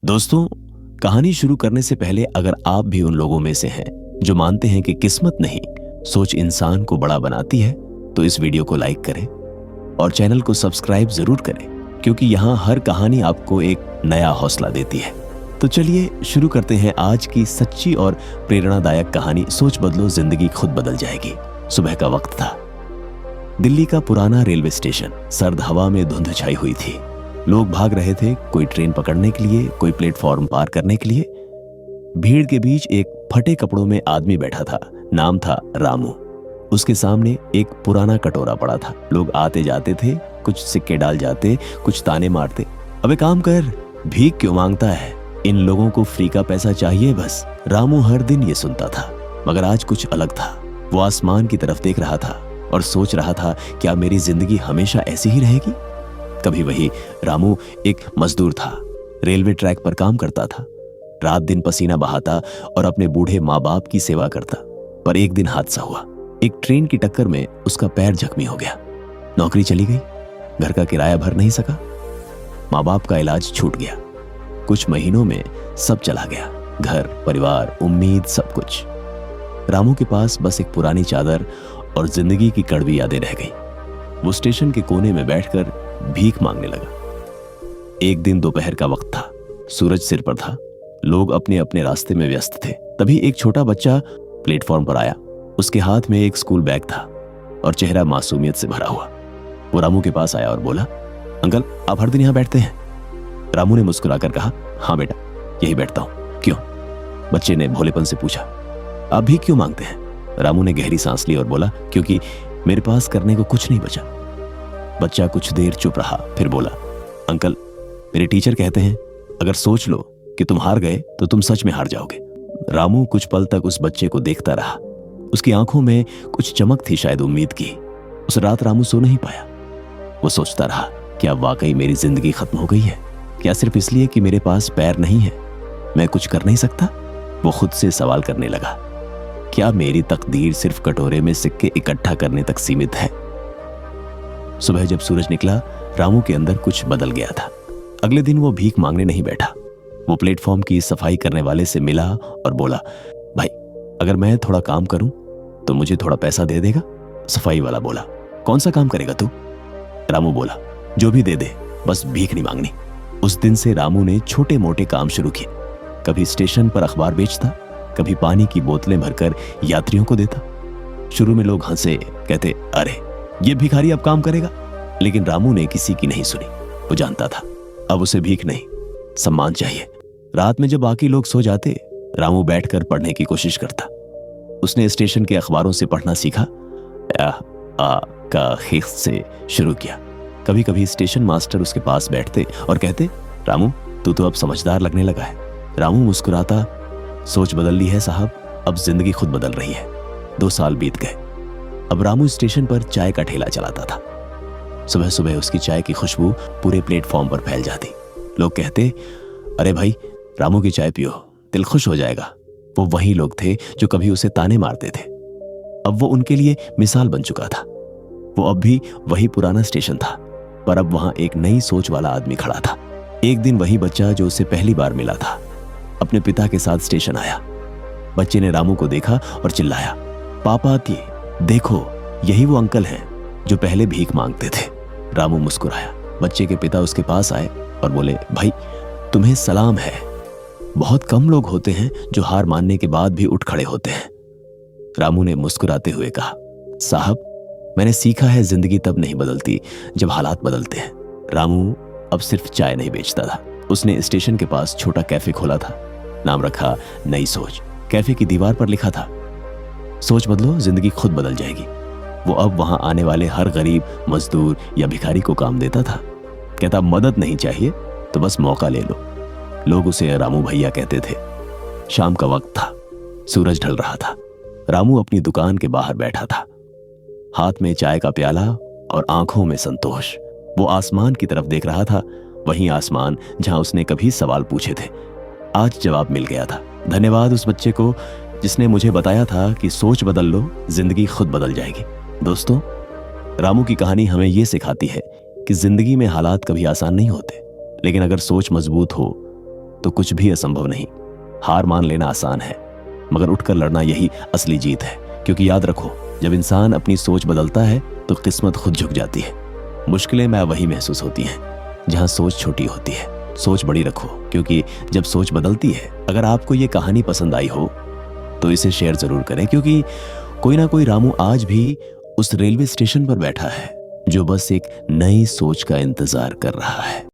दोस्तों, कहानी शुरू करने से पहले अगर आप भी उन लोगों में से हैं जो मानते हैं कि किस्मत नहीं, सोच इंसान को बड़ा बनाती है, तो इस वीडियो को लाइक करें और चैनल को सब्सक्राइब जरूर करें, क्योंकि यहाँ हर कहानी आपको एक नया हौसला देती है। तो चलिए शुरू करते हैं आज की सच्ची और प्रेरणादायक कहानी। सोच बदलो, जिंदगी खुद बदल जाएगी। सुबह का वक्त था। दिल्ली का पुराना रेलवे स्टेशन। सर्द हवा में धुंध छाई हुई थी। लोग भाग रहे थे, कोई ट्रेन पकड़ने के लिए, कोई प्लेटफॉर्म पार करने के लिए। भीड़ के बीच एक फटे कपड़ों में आदमी बैठा था। नाम था रामू। उसके सामने एक पुराना कटोरा पड़ा था। लोग आते जाते थे, कुछ सिक्के डाल जाते, कुछ ताने मारते। अबे काम कर, भीख क्यों मांगता है? इन लोगों को फ्री का पैसा चाहिए बस। रामू हर दिन ये सुनता था, मगर आज कुछ अलग था। वो आसमान की तरफ देख रहा था और सोच रहा था, क्या मेरी जिंदगी हमेशा ऐसी ही रहेगी? कभी वही रामू एक मजदूर था। रेलवे ट्रैक पर काम करता था। रात दिन पसीना बहाता और अपने बूढ़े माँ बाप की सेवा करता। पर एक दिन हादसा हुआ। एक ट्रेन की टक्कर में उसका पैर जख्मी हो गया। नौकरी चली गई, घर का किराया भर नहीं सका, माँ बाप का इलाज छूट गया। कुछ महीनों में सब चला गया, घर, परिवार, उम्मीद, सब कुछ। रामू के पास बस एक पुरानी चादर और जिंदगी की कड़वी यादें रह गई। वो स्टेशन के कोने में बैठकर भीख मांगने लगा। एक दिन दोपहर का वक्त था। सूरज सिर पर था। लोग अपने अपने रास्ते में व्यस्त थे। तभी एक छोटा बच्चा प्लेटफॉर्म पर आया। उसके हाथ में एक स्कूल बैग था और चेहरा मासूमियत से भरा हुआ। वो रामू के पास आया और बोला, अंकल, आप हर दिन यहाँ बैठते हैं? रामू ने मुस्कुराकर कहा, हाँ बेटा, यही बैठता हूँ। क्यों? बच्चे ने भोलेपन से पूछा। आप भीख क्यों मांगते हैं? रामू ने गहरी सांस ली और बोला, क्योंकि मेरे पास करने को कुछ नहीं बचा। बच्चा कुछ देर चुप रहा, फिर बोला, अंकल, मेरे टीचर कहते हैं अगर सोच लो कि तुम हार गए तो तुम सच में हार जाओगे। रामू कुछ पल तक उस बच्चे को देखता रहा। उसकी आंखों में कुछ चमक थी, शायद उम्मीद की। उस रात रामू सो नहीं पाया। वो सोचता रहा, क्या वाकई मेरी जिंदगी खत्म हो गई है? क्या सिर्फ इसलिए कि मेरे पास पैर नहीं है, मैं कुछ कर नहीं सकता? वो खुद से सवाल करने लगा, क्या मेरी तकदीर सिर्फ कटोरे में सिक्के इकट्ठा करने तक सीमित है? सुबह जब सूरज निकला, रामू के अंदर कुछ बदल गया था। अगले दिन वो भीख मांगने नहीं बैठा। वो प्लेटफॉर्म की सफाई करने वाले से मिला और बोला, भाई, अगर मैं थोड़ा काम करूं तो मुझे थोड़ा पैसा दे देगा? सफाई वाला बोला, कौन सा काम करेगा तू? रामू बोला, जो भी दे दे, बस भीख नहीं मांगनी। उस दिन से रामू ने छोटे मोटे काम शुरू किए। कभी स्टेशन पर अखबार बेचता, कभी पानी की बोतलें भरकर यात्रियों को देता। शुरू में लोग हंसे, कहते, अरे ये भिखारी अब काम करेगा। लेकिन रामू ने किसी की नहीं सुनी। वो जानता था अब उसे भीख नहीं, सम्मान चाहिए। रात में जब बाकी लोग सो जाते, रामू बैठकर पढ़ने की कोशिश करता। उसने स्टेशन के अखबारों से पढ़ना सीखा। आ का खिस से शुरू किया। कभी कभी स्टेशन मास्टर उसके पास बैठते और कहते, रामू, तू तो अब समझदार लगने लगा है। रामू मुस्कुराता, सोच बदल ली है साहब, अब जिंदगी खुद बदल रही है। 2 साल बीत गए। अब रामू स्टेशन पर चाय का ठेला चलाता था। सुबह सुबह उसकी चाय की खुशबू पूरे प्लेटफॉर्म पर फैल जाती। लोग कहते, अरे भाई, रामू की चाय पियो, दिल खुश हो जाएगा। वो वही लोग थे जो कभी उसे ताने मारते थे। अब वो उनके लिए मिसाल बन चुका था। वो अब भी वही पुराना स्टेशन था, पर अब वहां एक नई सोच वाला आदमी खड़ा था। एक दिन वही बच्चा जो उसे पहली बार मिला था, अपने पिता के साथ स्टेशन आया। बच्चे ने रामू को देखा और चिल्लाया, पापा आती, देखो, यही वो अंकल हैं जो पहले भीख मांगते थे। रामू मुस्कुराया। बच्चे के पिता उसके पास आए और बोले, भाई, तुम्हें सलाम है। बहुत कम लोग होते हैं जो हार मानने के बाद भी उठ खड़े होते हैं। रामू ने मुस्कुराते हुए कहा, साहब, मैंने सीखा है जिंदगी तब नहीं बदलती जब हालात बदलते हैं। रामू अब सिर्फ चाय नहीं बेचता था। उसने स्टेशन के पास छोटा कैफे खोला था। नाम रखा नई सोच। कैफे की दीवार पर लिखा था, सोच बदलो, जिंदगी खुद बदल जाएगी। वो अब वहां आने वाले हर गरीब, मजदूर या भिखारी को काम देता था। कहता, मदद नहीं चाहिए तो बस मौका ले लो। लोग उसे रामू भैया कहते थे। शाम का वक्त था। सूरज ढल रहा था। रामू अपनी दुकान के बाहर बैठा था, हाथ में चाय का प्याला और आंखों में संतोष। वो आसमान की तरफ देख रहा था, वही आसमान जहां उसने कभी सवाल पूछे थे। आज जवाब मिल गया था। धन्यवाद उस बच्चे को जिसने मुझे बताया था कि सोच बदल लो, जिंदगी खुद बदल जाएगी। दोस्तों, रामू की कहानी हमें यह सिखाती है कि जिंदगी में हालात कभी आसान नहीं होते, लेकिन अगर सोच मजबूत हो तो कुछ भी असंभव नहीं। हार मान लेना आसान है, मगर उठकर लड़ना यही असली जीत है। क्योंकि याद रखो, जब इंसान अपनी सोच बदलता है तो किस्मत खुद झुक जाती है। मुश्किलें मैं वही महसूस होती हैं जहां सोच छोटी होती है। सोच बड़ी रखो, क्योंकि जब सोच बदलती है। अगर आपको ये कहानी पसंद आई हो तो इसे शेयर जरूर करें, क्योंकि कोई ना कोई रामू आज भी उस रेलवे स्टेशन पर बैठा है जो बस एक नई सोच का इंतजार कर रहा है।